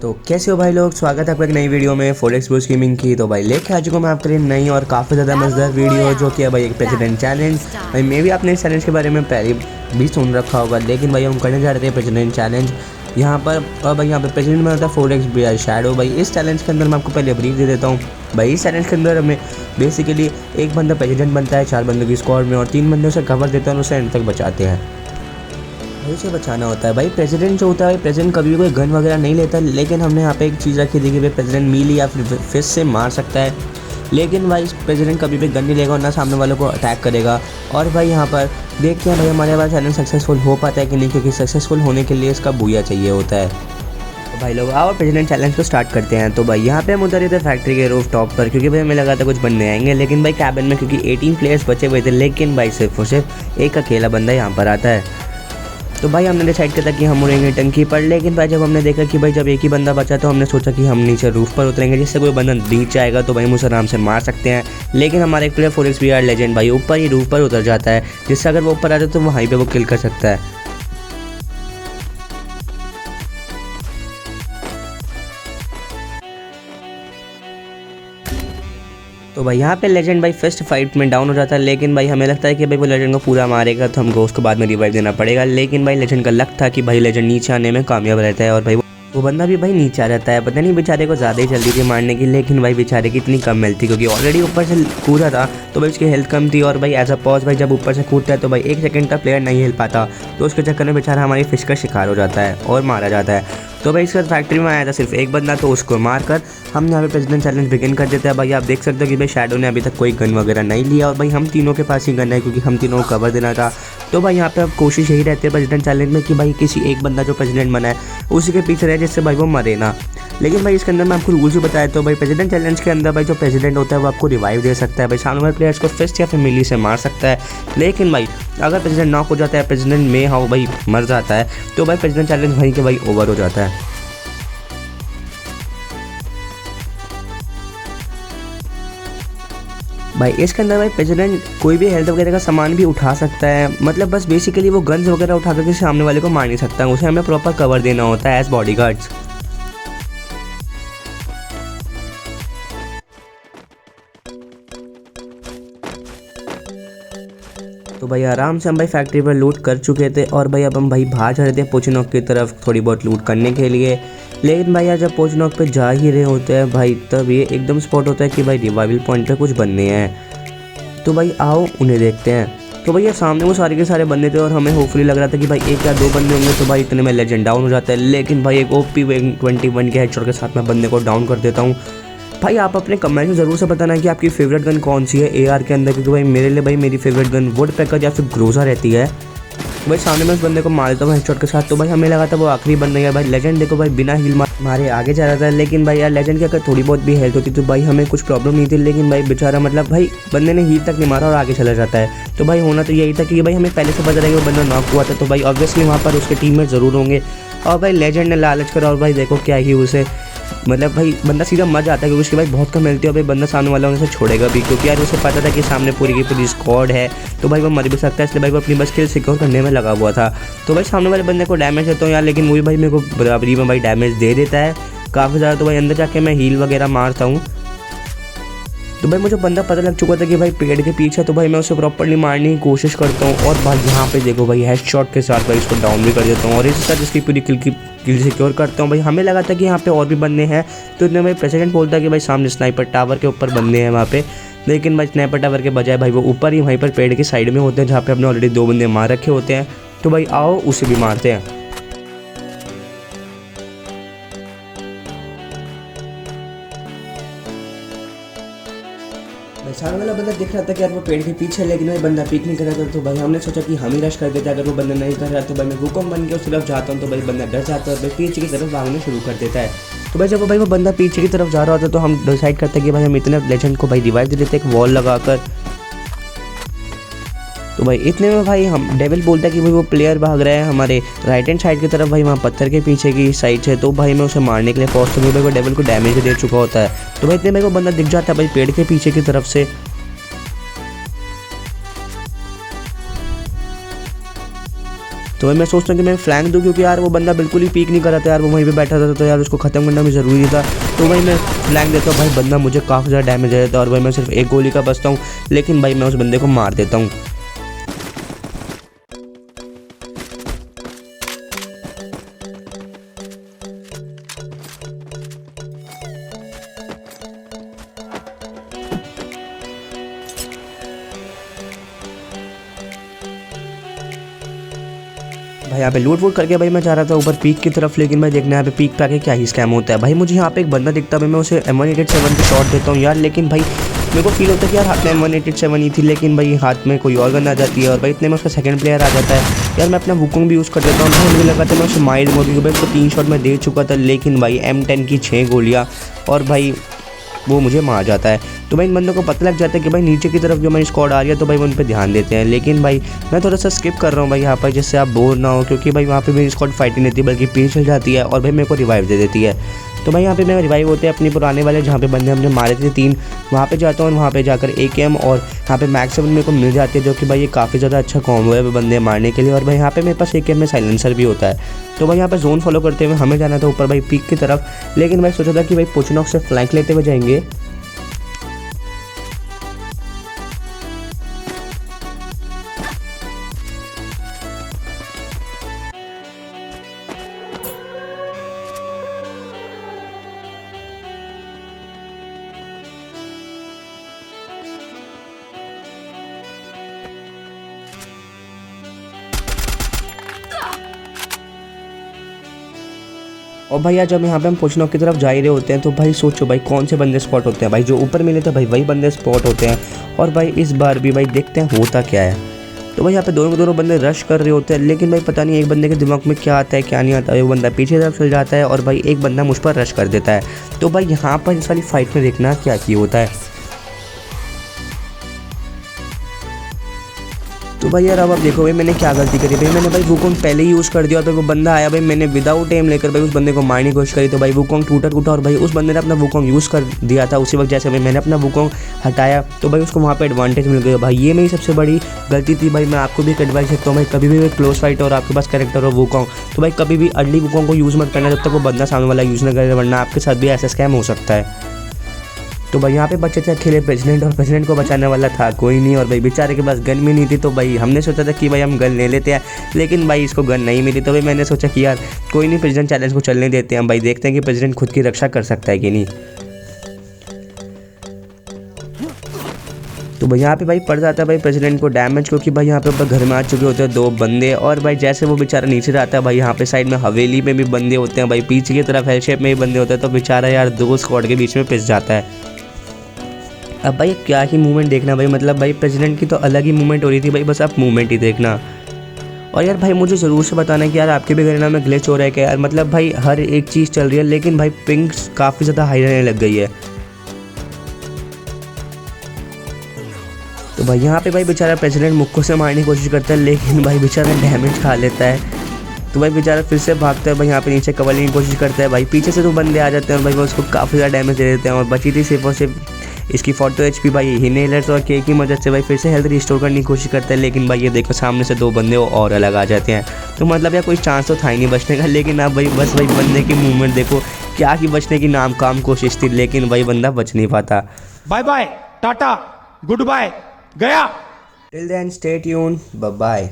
तो कैसे हो भाई लोग, स्वागत है आपका एक नई वीडियो में फोरेक्स ब्रूस गेमिंग की। तो भाई लेके आ चुका हूँ मैं आपके लिए नई और काफ़ी ज़्यादा मजेदार वीडियो, जो कि है भाई एक प्रेसिडेंट चैलेंज। भाई मे भी आपने इस चैलेंज के बारे में पहले भी सुन रखा होगा, लेकिन भाई हम करने जा रहे थे प्रेसिडेंट चैलेंज यहाँ पर। और भाई यहाँ पर प्रेसिडेंट में होता है फोरेक्स BI शैडो। भाई इस चैलेंज के अंदर मैं आपको पहले ब्रीफ दे देता हूँ। भाई इस चैलेंज के अंदर हमें बेसिकली एक बंदा प्रेसिडेंट बनता है 4 बंदों की स्क्वाड में, और 3 बंदे उसे कवर देते हैं और उसे एंड तक बचाते हैं। भाई उसे बचाना होता है। भाई प्रेसिडेंट जो होता है, भाई प्रेसिडेंट कभी भी कोई गन वगैरह नहीं लेता, लेकिन हमने यहाँ पे एक चीज़ रखी थी कि भाई प्रेसिडेंट मीली या फिर फिस्ट से मार सकता है, लेकिन भाई प्रेसिडेंट कभी भी गन नहीं लेगा और ना सामने वालों को अटैक करेगा। और भाई यहाँ पर देखते हैं भाई हमारे पास चैलेंज सक्सेसफुल हो पाता है कि नहीं, क्योंकि सक्सेसफुल होने के लिए इसका बूया चाहिए होता है। तो भाई लोग आओ प्रेसिडेंट चैलेंज को स्टार्ट करते हैं। तो भाई यहाँ पे हम उतरे थे फैक्ट्री के रूफ टॉप पर, क्योंकि भाई हमें लगा था कुछ बंदे आएंगे, लेकिन भाई कैबिन में क्योंकि 18 प्लेयर्स बचे हुए थे, लेकिन भाई सिर्फ और सिर्फ एक अकेला बंदा यहाँ पर आता है। तो भाई हमने डिसाइड किया था कि हम उड़ेंगे टंकी पर, लेकिन भाई जब हमने देखा कि भाई जब एक ही बंदा बचा, तो हमने सोचा कि हम नीचे रूफ पर उतरेंगे, जिससे कोई बंदा नीचे आएगा तो भाई हम उसे आराम से मार सकते हैं। लेकिन हमारा एक प्लेयर फोरेक्स BI लेजेंड भाई ऊपर ही रूफ पर उतर जाता है, जिससे अगर वो ऊपर आता है तो वहीं पे वो किल कर सकता है। तो भाई यहाँ पे लेजेंड भाई फर्स्ट फाइट में डाउन हो जाता है, लेकिन भाई हमें लगता है कि भाई वो लेजेंड को पूरा मारेगा तो हमको उसको बाद में रिवाइव देना पड़ेगा। लेकिन भाई लेजेंड का लक था कि भाई लेजेंड नीचे आने में कामयाब रहता है, और भाई वो बंदा भी भाई नीचे आ जाता है। पता नहीं बेचारे को ज़्यादा ही जल्दी थी मारने की, लेकिन भाई बेचारे की इतनी कम हेल्थ थी, क्योंकि ऑलरेडी ऊपर से कूदा था तो भाई उसकी हेल्थ कम थी। और भाई एज अ पॉज भाई जब ऊपर से कूदता है तो भाई 1 सेकंड का प्लेयर नहीं हिल पाता, तो उसके चक्कर में बेचारा हमारी फिश का शिकार हो जाता है और मारा जाता है। तो भाई इसके बाद फैक्ट्री में आया था सिर्फ एक बंदा, तो उसको मारकर हम यहाँ पे प्रेसिडेंट चैलेंज बिगिन कर देते हैं। भाई आप देख सकते हो कि भाई शैडो ने अभी तक कोई गन वगैरह नहीं लिया, और भाई हम तीनों के पास ही गन है, क्योंकि हम तीनों को कवर देना था। तो भाई यहाँ पे अब कोशिश यही रहती है प्रेसिडेंट चैलेंज में कि भाई किसी एक बंदा जो प्रेसिडेंट बना है उसी के पीछे रहे, जिससे भाई वो मरे ना। लेकिन भाई इसके अंदर मैं आपको रूल्स भी बताया। तो भाई प्रेसिडेंट चैलेंज के अंदर भाई जो प्रेसिडेंट होता है वो आपको रिवाइव दे सकता है, भाई सामने वाले प्लेयर्स को फिस्ट या फिर मिली से मार सकता है। लेकिन भाई अगर प्रेसिडेंट नॉक हो जाता है, प्रेसिडेंट में हाँ भाई मर जाता है, तो भाई प्रेसिडेंट चैलेंज वहीं के भाई ओवर हो जाता है। भाई इसके अंदर भाई प्रेसिडेंट कोई भी हेल्थ वगैरह का सामान भी उठा सकता है, मतलब बस बेसिकली वो गन्स वगैरह उठा करके सामने वाले को मार नहीं सकता, उसे हमें प्रॉपर कवर देना होता है एज बॉडीगार्ड्स। तो भाई आराम से हम भाई फैक्ट्री पर लूट कर चुके थे, और भाई अब हम भाई बाहर जा रहे थे पोचनॉक की तरफ थोड़ी बहुत लूट करने के लिए। लेकिन भाई यार जब पोचनॉक पे जा ही रहे होते हैं भाई, तब ये एकदम स्पॉट होता है कि भाई रिवाइवल पॉइंट पे कुछ बंदे हैं। तो भाई आओ उन्हें देखते हैं। तो भैया सामने वो सारे के सारे बंदे थे, और हमें होपफुली लग रहा था कि भाई 1 या 2 बंदे होंगे तो भाई इतने में लेजेंड डाउन हो जाता है। लेकिन भाई एक OP 21 के हेडशॉट के साथ मैं बंदे को डाउन कर देता हूँ। भाई आप अपने कमेंट में ज़रूर से बताना कि आपकी फेवरेट गन कौन सी है AR के अंदर, क्योंकि भाई मेरे लिए भाई मेरी फेवरेट गन वुडपेकर या फिर ग्रोजा रहती है। तो भाई सामने में उस बंदे को मार देता हूँ हेडशॉट के साथ। तो भाई हमें लगा था वो आखिरी बंदा है। भाई लेजेंड देखो भाई बिना हील मारे आगे जा रहा था, लेकिन भाई यार लेजेंड की अगर थोड़ी बहुत भी हेल्थ होती तो भाई हमें कुछ प्रॉब्लम नहीं थी। लेकिन भाई बेचारा मतलब भाई बंदे ने हील तक नहीं मारा और आगे चला जाता है। तो भाई होना तो यही था कि भाई हमें पहले से पता रहा कि वो बंदा नॉक हुआ था, तो भाई ऑब्वियसली वहाँ पर उसके टीममेट ज़रूर होंगे। और भाई लेजेंड ने लालच करा, और भाई देखो क्या ही उसे मतलब भाई बंदा सीधा मर जाता है, क्योंकि उसकी भाई बहुत कम मिलती है। और भाई बंदा सामने वाला उनसे छोड़ेगा भी, क्योंकि यार उसे पता था कि सामने पूरी की पूरी स्क्वाड है, तो भाई वो मर भी सकता है। इसलिए भाई वो अपनी बस किल सिक्योर करने में लगा हुआ था। तो भाई सामने वाले बंदे को डैमेज देता हूँ यार, लेकिन वही भाई मेरे को बराबरी में भाई डैमेज दे देता है काफ़ी ज़्यादा। तो भाई अंदर जाके मैं हील वगैरह मारता हूँ। तो भाई मुझे बंदा पता लग चुका था कि भाई पेड़ के पीछे, तो भाई मैं उसे प्रॉपर्ली मारने की कोशिश करता हूँ। और भाई यहाँ पे देखो भाई हेडशॉट के साथ भाई इसको डाउन भी कर देता हूँ, और इसी साथ इसकी पूरी किल सिक्योर करता हूँ। भाई हमें लगा था कि यहाँ पे और भी बंदे हैं, तो इतने भाई प्रेसिडेंट बोलता है कि भाई सामने स्नाइपर टावर के ऊपर बंदे हैं वहाँ पे। लेकिन भाई स्नाइपर टावर के बजाय भाई वो ऊपर ही वहीं पर पेड़ के साइड में होते हैं, जहाँ पे हमने ऑलरेडी 2 बंदे मार रखे होते हैं। तो भाई आओ उसे भी मारते हैं। भाई सामने वाला बंदा दिख रहा था कि यार वो पेड़ के पीछे, लेकिन भाई बंदा पिक नहीं कर रहा था। तो भाई हमने सोचा कि हम ही रश कर देते हैं। अगर वो बंदा नहीं कर रहा तो भाई मैं हुक्म बन के उस तरफ जाता हूँ, तो भाई बंदा डर जाता है और भाई पीछे की तरफ भागना शुरू कर देता है। तो भाई जब भाई वो बंदा पीछे की तरफ जा रहा होता है, तो हम डिसाइड करते हैं कि भाई हम इतने लेजेंड को भाई रिवाइव दे देते हैं एक वॉल लगाकर। तो भाई इतने में भाई हम डेविल बोलता है कि भाई वो प्लेयर भाग रहा है हमारे राइट हैंड साइड की तरफ, भाई वहाँ पत्थर के पीछे की साइड से। तो भाई मैं उसे मारने के लिए पहुँचता हूँ, भाई वो डेविल को डैमेज दे चुका होता है। तो भाई इतने में वो बंदा दिख जाता है भाई पेड़ के पीछे की तरफ से। तो भाई मैं सोचता हूँ कि मैं फ्लैंक दूँ, क्योंकि यार वो बंदा बिल्कुल ही पीक नहीं कर रहा था यार, वो वहीं पे बैठा था, तो यार उसको ख़त्म करना भी ज़रूरी था। तो भाई मैं फ्लैंक देता हूँ, भाई बंदा मुझे काफ़ी ज़्यादा डैमेज दे देता है और भाई मैं सिर्फ एक गोली का बचता हूँ, लेकिन भाई मैं उस बंदे को मार देता हूँ। भाई यहाँ पे लूट वूट करके भाई मैं जा रहा था ऊपर पीक की तरफ, लेकिन भाई देखना यहाँ पे पीक पे आके क्या ही स्कैम होता है। भाई मुझे यहाँ पे एक बंदा दिखता है, भाई मैं उसे M187 पे शॉट देता हूँ यार, लेकिन भाई मेरे को फील होता है कि यार हाथ में M187 ही थी, लेकिन भाई हाथ में कोई और गन आ जाती है और भाई इतने में उसका सेकंड प्लेयर आ जाता है। यार मैं अपना वुकोंग भी यूज़ कर देता हूँ, भाई मुझे लगा था मैं उसे मार दूँगा, क्योंकि भाई उसको 3 शॉट में दे चुका था, लेकिन भाई M10 की 6 गोलियाँ और भाई वो मुझे मार जाता है। तो भाई इन बंदों को पता लग जाता है कि भाई नीचे की तरफ जो हमारी स्क्वाड आ रही है, तो भाई वो उन पर ध्यान देते हैं। लेकिन भाई मैं थोड़ा सा स्किप कर रहा हूँ भाई यहाँ पर, जिससे आप बोर ना हो, क्योंकि भाई वहाँ पे मेरी स्क्वाड फाइट नहीं देती बल्कि पीछे चल जाती है और भाई मेरे को रिवाइव दे देती है। तो भाई यहाँ पे मेरे रिवाइव होते हैं अपने पुराने वाले, जहाँ पे बंदे हमने मारे थे 3, वहाँ पे जाता हूँ और वहाँ पे जाकर AKM और यहाँ पे मैक्स 7 मेरे को मिल जाती है, जो कि भाई ये काफ़ी ज़्यादा अच्छा कॉम्बो है बंदे मारने के लिए। और भाई यहाँ पे मेरे पास AKM में साइलेंसर भी होता है। तो भाई यहाँ पे जोन फॉलो करते हुए हमें जाना था ऊपर भाई पीक की तरफ, लेकिन भाई सोचा था कि भाई पोचनॉक से फ्लैंक लेते हुए जाएंगे। और भाई यार जब यहाँ पे हम पोचनॉक की तरफ जा ही रहे होते हैं, तो भाई सोचो भाई कौन से बंदे स्पॉट होते हैं। भाई जो ऊपर मिले थे भाई वही बंदे स्पॉट होते हैं। और भाई इस बार भी भाई देखते हैं होता क्या है। तो भाई यहाँ पे दोनों बंदे रश कर रहे होते हैं, लेकिन भाई पता नहीं एक बंदे के दिमाग में क्या आता है क्या नहीं आता है, वो बंदा पीछे तरफ चल जाता है और भाई एक बंदा मुझ पर रश कर देता है। तो भाई यहाँ पर इस वाली फाइट में देखना क्या की होता है। तो भाई यार अब आप देखो भाई मैंने क्या गलती करी। भाई मैंने भाई वुकोंग पहले ही यूज़ कर दिया, तो वो बंदा आया भाई मैंने विदाउट एम लेकर भाई उस बंदे को मारने की कोशिश करी, तो भाई वुकोंग टूटा और भाई उस बंदे ने अपना वुकोंग यूज़ कर दिया था। उसी वक्त जैसे भाई मैंने अपना वुकोंग हटाया, तो भाई उसको वहाँ पर एडवांटेज मिल गया। भाई ये मेरी सबसे बड़ी गलती थी। भाई मैं आपको भी एक एडवाइस देता हूँ, भाई कभी भी क्लोज फाइट और आपके पास कैरेक्टर हो वुकोंग, तो भाई कभी भी अर्ली वुकोंग को यूज़ मत करना जब तक वो बंदा सामने वाला यूज़ न करे, वरना आपके साथ भी ऐसा स्कैम हो सकता है। तो भाई यहाँ पे बच्चे थे अकेले प्रेसिडेंट, और प्रेसिडेंट को बचाने वाला था कोई नहीं, और भाई बेचारे के पास गन भी नहीं थी। तो भाई हमने सोचा था कि भाई हम गन ले लेते हैं, लेकिन भाई इसको गन नहीं मिली। तो भाई मैंने सोचा कि यार कोई नहीं, प्रेसिडेंट चैलेंज को चलने देते हैं, भाई देखते हैं कि प्रेसिडेंट खुद की रक्षा कर सकता है कि नहीं। तो भाई यहाँ पे भाई पड़ जाता है भाई प्रेसिडेंट को डैमेज, क्योंकि भाई यहाँ पे ऊपर घर में आ चुके होते हैं 2 बंदे। और भाई जैसे वो बेचारा नीचे जाता है, भाई यहाँ पे साइड में हवेली में भी बंदे होते हैं, भाई पीछे की तरफ एल शेप में भी बंदे होते हैं। तो बेचारा यार 2 स्क्वाड के बीच में पिस जाता है। अब भाई क्या ही मूवमेंट देखना भाई, मतलब भाई प्रेसिडेंट की तो अलग ही मूवमेंट हो रही थी भाई, बस आप मूवमेंट ही देखना। और यार भाई मुझे ज़रूर से बताना है कि यार आपके भी गरीना में ग्लिच हो रहा है क्या यार, मतलब भाई हर एक चीज़ चल रही है, लेकिन भाई पिंग्स काफ़ी ज़्यादा हाई रहने लग गई है। तो भाई यहाँ पे भाई बेचारा प्रेसिडेंट मुक्को से मारने की कोशिश करता है, लेकिन भाई बेचारा डैमेज खा लेता है। तो भाई बेचारा फिर से भागता है, भाई यहाँ पे नीचे कवर लेने की कोशिश करता है। भाई पीछे से 2 बंदे आ जाते हैं और भाई वो उसको काफ़ी ज़्यादा डैमेज दे देते हैं। और बची थी सिर्फ और सिर्फ इसकी 42 HP। भाई इनहेलर्स और के की मदद से भाई फिर से हेल्थ रिस्टोर करने की कोशिश करता है, लेकिन भाई ये देखो सामने से 2 बंदे और अलग आ जाते हैं। तो मतलब यार कोई चांस तो था ही नहीं बचने का, लेकिन आप भाई बस भाई बंदे की मूवमेंट देखो, क्या की बचने की नाम काम कोशिश थी, लेकिन भाई बंदा बच नहीं पाता। बाय बाय, टाटा, गुड बाय, गया। Till then stay tuned, bye bye.